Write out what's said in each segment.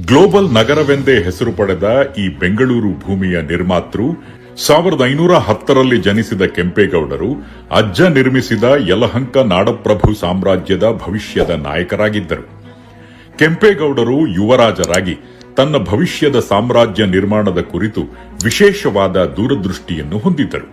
Global ನಗರವೆಂದೇ ಹೆಸರು ಪಡೆದ ಈ ಬೆಂಗಳೂರು ಭೂಮಿಯ ನಿರ್ಮಾತೃ 1510ರಲ್ಲಿ ಜನಿಸಿದ ಕೆಂಪೇಗೌಡರು ಅಜ್ಜ ನಿರ್ಮಿಸಿದ ಯಲಹಂಕ ನಾಡಪ್ರಭು ಸಾಮ್ರಾಜ್ಯದ ಭವಿಷ್ಯದ ನಾಯಕರಾಗಿದ್ದರು. ಕೆಂಪೇಗೌಡರು ಯುವರಾಜರಾಗಿ ತನ್ನ ಭವಿಷ್ಯದ ಸಾಮ್ರಾಜ್ಯ ನಿರ್ಮಾಣದ ಕುರಿತು ವಿಶೇಷವಾದ ದೂರದೃಷ್ಟಿಯನ್ನು ಹೊಂದಿದ್ದರು.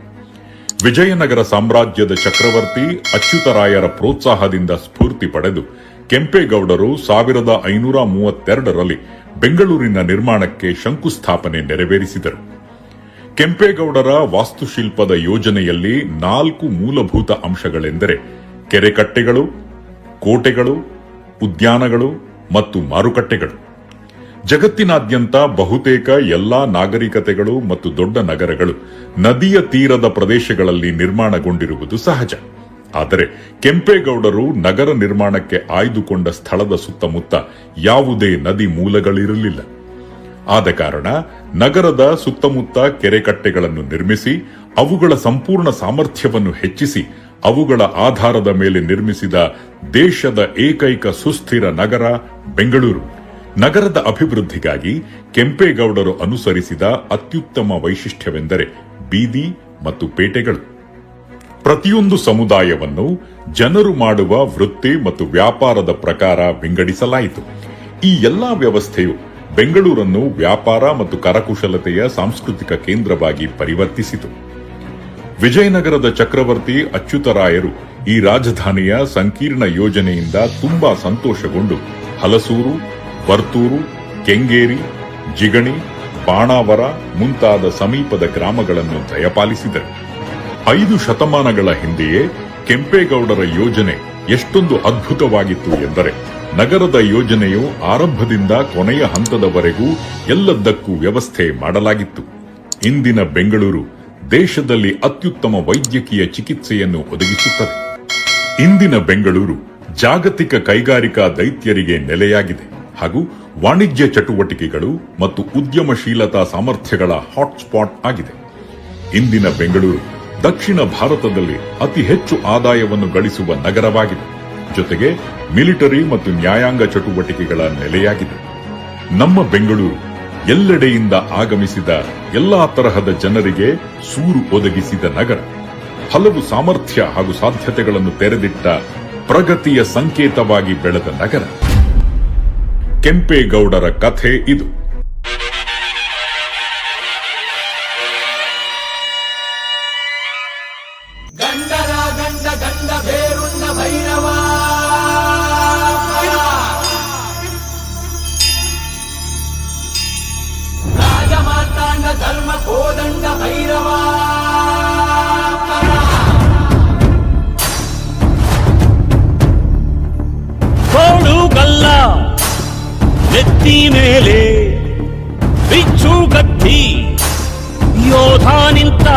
ವಿಜಯನಗರ ಸಾಮ್ರಾಜ್ಯದ ಚಕ್ರವರ್ತಿ ಅಚ್ಯುತರಾಯರ ಪ್ರೋತ್ಸಾಹದಿಂದ ಸ್ಫೂರ್ತಿ ಪಡೆದು ಕೆಂಪೇಗೌಡರು 1532ರಲ್ಲಿ ಬೆಂಗಳೂರಿನ ನಿರ್ಮಾಣಕ್ಕೆ ಶಂಕುಸ್ಥಾಪನೆ ನೆರವೇರಿಸಿದರು. ಕೆಂಪೇಗೌಡರ ವಾಸ್ತುಶಿಲ್ಪದ ಯೋಜನೆಯಲ್ಲಿ 4 ಮೂಲಭೂತ ಅಂಶಗಳೆಂದರೆ ಕೆರೆಕಟ್ಟೆಗಳು, ಕೋಟೆಗಳು, ಉದ್ಯಾನಗಳು ಮತ್ತು ಮಾರುಕಟ್ಟೆಗಳು. ಜಗತ್ತಿನಾದ್ಯಂತ ಬಹುತೇಕ ಎಲ್ಲಾ ನಾಗರಿಕತೆಗಳು ಮತ್ತು ದೊಡ್ಡ ನಗರಗಳು ನದಿಯ ತೀರದ ಪ್ರದೇಶಗಳಲ್ಲಿ ನಿರ್ಮಾಣಗೊಂಡಿರುವುದು ಸಹಜ. ಆದರೆ ಕೆಂಪೇಗೌಡರು ನಗರ ನಿರ್ಮಾಣಕ್ಕೆ ಆಯ್ದುಕೊಂಡ ಸ್ಥಳದ ಸುತ್ತಮುತ್ತ ಯಾವುದೇ ನದಿ ಮೂಲಗಳಿರಲಿಲ್ಲ. ಆದ ಕಾರಣ ನಗರದ ಸುತ್ತಮುತ್ತ ಕೆರೆಕಟ್ಟೆಗಳನ್ನು ನಿರ್ಮಿಸಿ ಅವುಗಳ ಸಂಪೂರ್ಣ ಸಾಮರ್ಥ್ಯವನ್ನು ಹೆಚ್ಚಿಸಿ ಅವುಗಳ ಆಧಾರದ ಮೇಲೆ ನಿರ್ಮಿಸಿದ ದೇಶದ ಏಕೈಕ ಸುಸ್ಥಿರ ನಗರ ಬೆಂಗಳೂರು. ನಗರದ ಅಭಿವೃದ್ಧಿಗಾಗಿ ಕೆಂಪೇಗೌಡರು ಅನುಸರಿಸಿದ ಅತ್ಯುತ್ತಮ ವೈಶಿಷ್ಟ್ಯವೆಂದರೆ ಬೀದಿ ಮತ್ತು ಪೇಟೆಗಳು. ಪ್ರತಿಯೊಂದು ಸಮುದಾಯವನ್ನು ಜನರು ಮಾಡುವ ವೃತ್ತಿ ಮತ್ತು ವ್ಯಾಪಾರದ ಪ್ರಕಾರ ವಿಂಗಡಿಸಲಾಯಿತು. ಈ ಎಲ್ಲಾ ವ್ಯವಸ್ಥೆಯು ಬೆಂಗಳೂರನ್ನು ವ್ಯಾಪಾರ ಮತ್ತು ಕರಕುಶಲತೆಯ ಸಾಂಸ್ಕೃತಿಕ ಕೇಂದ್ರವಾಗಿ ಪರಿವರ್ತಿಸಿತು. ವಿಜಯನಗರದ ಚಕ್ರವರ್ತಿ ಅಚ್ಯುತರಾಯರು ಈ ರಾಜಧಾನಿಯ ಸಂಕೀರ್ಣ ಯೋಜನೆಯಿಂದ ತುಂಬಾ ಸಂತೋಷಗೊಂಡು ಹಲಸೂರು, ವರ್ತೂರು, ಕೆಂಗೇರಿ, ಜಿಗಣಿ, ಬಾಣಾವರ ಮುಂತಾದ ಸಮೀಪದ ಗ್ರಾಮಗಳನ್ನು ದಯಪಾಲಿಸಿದರು. 5 ಶತಮಾನಗಳ ಹಿಂದೆಯೇ ಕೆಂಪೇಗೌಡರ ಯೋಜನೆ ಎಷ್ಟೊಂದು ಅದ್ಭುತವಾಗಿತ್ತು ಎಂದರೆ ನಗರದ ಯೋಜನೆಯು ಆರಂಭದಿಂದ ಕೊನೆಯ ಹಂತದವರೆಗೂ ಎಲ್ಲದಕ್ಕೂ ವ್ಯವಸ್ಥೆ ಮಾಡಲಾಗಿತ್ತು. ಇಂದಿನ ಬೆಂಗಳೂರು ದೇಶದಲ್ಲಿ ಅತ್ಯುತ್ತಮ ವೈದ್ಯಕೀಯ ಚಿಕಿತ್ಸೆಯನ್ನು ಒದಗಿಸುತ್ತದೆ. ಇಂದಿನ ಬೆಂಗಳೂರು ಜಾಗತಿಕ ಕೈಗಾರಿಕಾ ದೈತ್ಯರಿಗೆ ನೆಲೆಯಾಗಿದೆ ಹಾಗೂ ವಾಣಿಜ್ಯ ಚಟುವಟಿಕೆಗಳು ಮತ್ತು ಉದ್ಯಮಶೀಲತಾ ಸಾಮರ್ಥ್ಯಗಳ ಹಾಟ್ಸ್ಪಾಟ್ ಆಗಿದೆ. ಇಂದಿನ ಬೆಂಗಳೂರು ದಕ್ಷಿಣ ಭಾರತದಲ್ಲಿ ಅತಿ ಹೆಚ್ಚು ಆದಾಯವನ್ನು ಗಳಿಸುವ ನಗರವಾಗಿದೆ. ಜೊತೆಗೆ ಮಿಲಿಟರಿ ಮತ್ತು ನ್ಯಾಯಾಂಗ ಚಟುವಟಿಕೆಗಳ ನೆಲೆಯಾಗಿದೆ. ನಮ್ಮ ಬೆಂಗಳೂರು ಎಲ್ಲೆಡೆಯಿಂದ ಆಗಮಿಸಿದ ಎಲ್ಲಾ ತರಹದ ಜನರಿಗೆ ಸೂರು ಒದಗಿಸಿದ ನಗರ. ಹಲವು ಸಾಮರ್ಥ್ಯ ಹಾಗೂ ಸಾಧ್ಯತೆಗಳನ್ನು ತೆರೆದಿಟ್ಟ ಪ್ರಗತಿಯ ಸಂಕೇತವಾಗಿ ಬೆಳೆದ ನಗರ. ಕೆಂಪೇಗೌಡರ ಕಥೆ ಇದು. ಗಂಡರ ಗಂಡ ಗಂಡ ಬೇರುಣ್ಣ ಭೈರವ ರಾಜ ಮಾರ್ತಾಂಡ ಧರ್ಮ ಕೋದಂಡ ಭೈರವ ಕೋಡುಗಲ್ಲ ನೆತ್ತಿ ಮೇಲೆ ಬಿಚ್ಚು ಗಟ್ಟಿ ಯೋಧ ನಿಂತ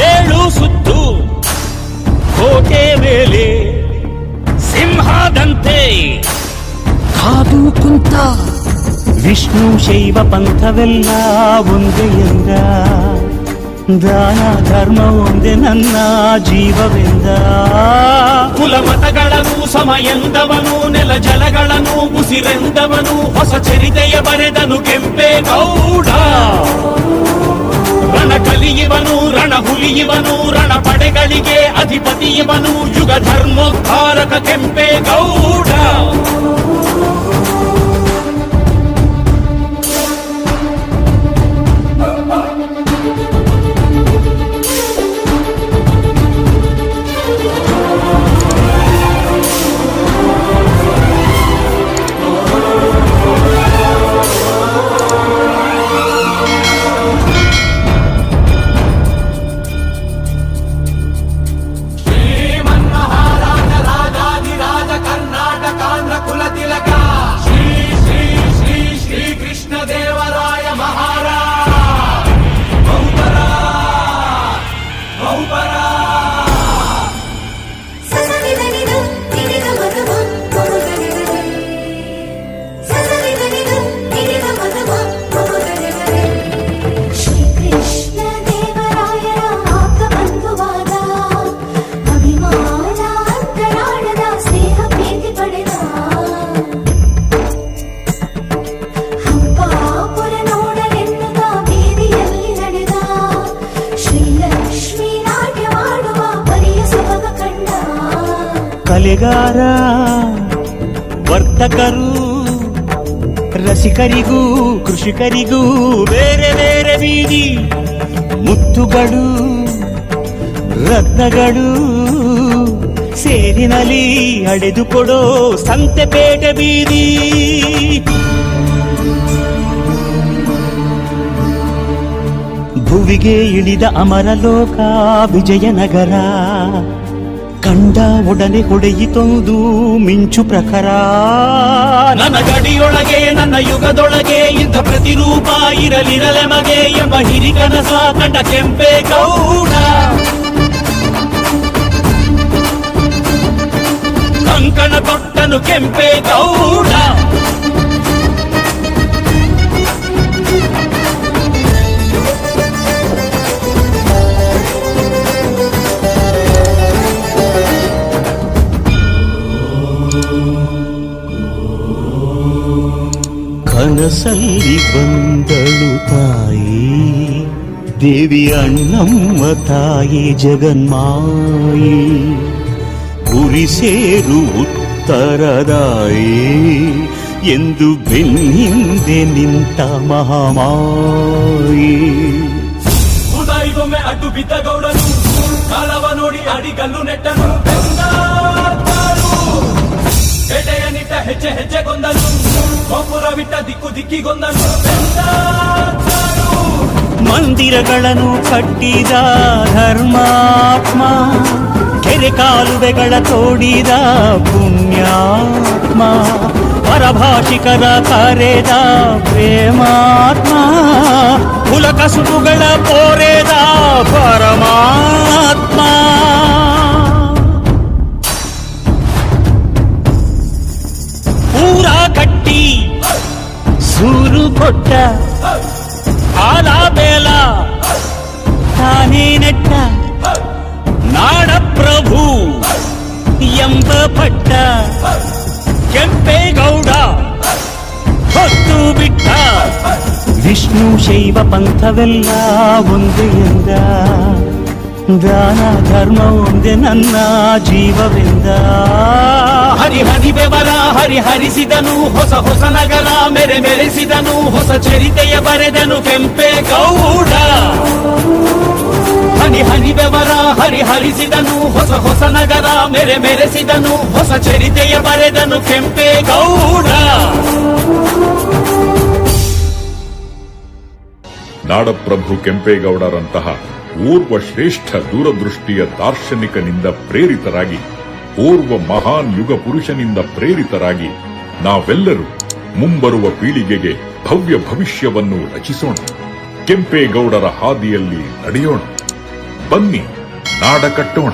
7 ಸುತ್ತು ಕೋಟೆ ಮೇಲೆ ಸಿಂಹದಂತೆ ಕಾದು ಕುಂತ ವಿಷ್ಣು ಶೈವ ಪಂಥವೆಲ್ಲ ಒಂದೇ ಎಂದ ದಾನ ಧರ್ಮ ಒಂದೇ ನನ್ನ ಜೀವವೆಂದ ಕುಲಮತಗಳನ್ನು ಸಮ ಎಂದವನು ನೆಲ ಜಲಗಳನ್ನು ಉಸಿರೆಂದವನು ಹೊಸ ಚರಿತೆಯ ಬರೆದನು ಕೆಂಪೇಗೌಡ. ರಣ ಕಲಿಯುವನು ರಣ ಹುಲಿಯುವನು ರಣ ಪಡೆಗಳಿಗೆ ಅಧಿಪತಿಯುವನು ಯುಗ ಧರ್ಮೋದ್ಧಾರಕ ಕೆಂಪೇಗೌಡ. ಕುಲ ಕಲೆಗಾರ ವರ್ತಕರು ರಸಿಕರಿಗೂ ಕೃಷಿಕರಿಗೂ ಬೇರೆ ಬೇರೆ ಬೀದಿ ಮುತ್ತುಗಳು ರತ್ನಗಳು ಸೇರಿನಲ್ಲಿ ಅಡೆದುಕೊಡೋ ಸಂತೆಪೇಟೆ ಬೀದಿ. ಭುವಿಗೆ ಇಳಿದ ಅಮರಲೋಕ ವಿಜಯನಗರ ಕಂಡ ಒಡನೆ ಹೊಡೆಯಿತೊಂದು ಮಿಂಚು ಪ್ರಖರ. ನನ್ನ ಗಡಿಯೊಳಗೆ ನನ್ನ ಯುಗದೊಳಗೆ ಇಂಥ ಪ್ರತಿರೂಪ ಇರಲಿರಲೆ ಮಗೆ ಎಂಬ ಹಿರಿಕನಸ ಕಂಡ ಕೆಂಪೇಗೌಡ. ಕಂಕಣ ತೊಟ್ಟನು ಕೆಂಪೇಗೌಡ. ಕನಸಲ್ಲಿ ಬಂದಳು ತಾಯಿ ದೇವಿ ಅಣ್ಣಮ್ಮ ತಾಯಿ ಜಗನ್ಮಾಯಿ. ಗುರಿ ಸೇರು ಉತ್ತರದಾಯಿ ಎಂದು ಬೆನ್ನಿಂದೆ ನಿಂತ ಮಹಾಮಾಯಿ. ಉದಾಯಿಗೊಮ್ಮೆ ಅಡ್ಡು ಬಿದ್ದ ಗೌಡನು ಕಾಲವ ನೋಡಿ ಅಡಿಗಲ್ಲು ನೆಟ್ಟನು. ಬೇಟೆಯ ನಿಟ್ಟ ಹೆಜ್ಜೆ ಹೆಜ್ಜೆಗೊಂದನು ಗೋಪುರವಿಟ್ಟ ದಿಕ್ಕು ದಿಕ್ಕಿಗೊಂದನು. ಮಂದಿರಗಳನ್ನು ಕಟ್ಟಿದ ಧರ್ಮಾತ್ಮ ಕೆರೆ ಕಾಲುವೆಗಳ ತೋಡಿದ ಪುಣ್ಯಾತ್ಮ ಪರಭಾಷಿಕರ ಕರೆದ ಪ್ರೇಮಾತ್ಮ ಕುಲ ಕಸುಬುಗಳ ಪೋರೆದ ಪರಮಾತ್ಮ. ಪೂರ ಕಟ್ಟಿ ಸೂರು ಕೊಟ್ಟ ಆಲ ಬೇಲ ತಾನೇ ನೆಟ್ಟ ನಾಡ ಪ್ರಭು ಎಂಬ ಪಟ್ಟ ಕೆಂಪೇಗೌಡ ಹೊತ್ತು ಬಿಟ್ಟ. ವಿಷ್ಣು ಶೈವ ಪಂಥವೆಲ್ಲ ಒಂದೇ ಎಂದ ದಾನ ಧರ್ಮ ಒಂದೇ ನನ್ನ ಜೀವವೆಂದ. ಹರಿ ಬೆವರ ಹರಿಸಿದನು ಹೊಸ ಹೊಸ ನಗರ ಮೆರೆಸಿದನು ಹೊಸ ಚರಿತೆಯ ಬರೆದನು ಕೆಂಪೇಗೌಡ. ಹನಿ ಬೆವರ ಹರಿಸಿದನು ಹೊಸ ಹೊಸ ನಗರ ಮೆರೆಸಿದನು ಹೊಸ ಚರಿತೆಯ ಬರೆದನು ಕೆಂಪೇಗೌಡ. ನಾಡಪ್ರಭು ಕೆಂಪೇಗೌಡರಂತಹ ಓರ್ವ ಶ್ರೇಷ್ಠ ದೂರದೃಷ್ಟಿಯ ದಾರ್ಶನಿಕನಿಂದ ಪ್ರೇರಿತರಾಗಿ ಓರ್ವ ಮಹಾನ್ ಯುಗ ಪುರುಷನಿಂದ ಪ್ರೇರಿತರಾಗಿ ನಾವೆಲ್ಲರೂ ಮುಂಬರುವ ಪೀಳಿಗೆಗೆ ಭವ್ಯ ಭವಿಷ್ಯವನ್ನು ರಚಿಸೋಣ. ಕೆಂಪೇಗೌಡರ ಹಾದಿಯಲ್ಲಿ ನಡೆಯೋಣ. ಬನ್ನಿ ನಾಡ ಕಟ್ಟೋಣ.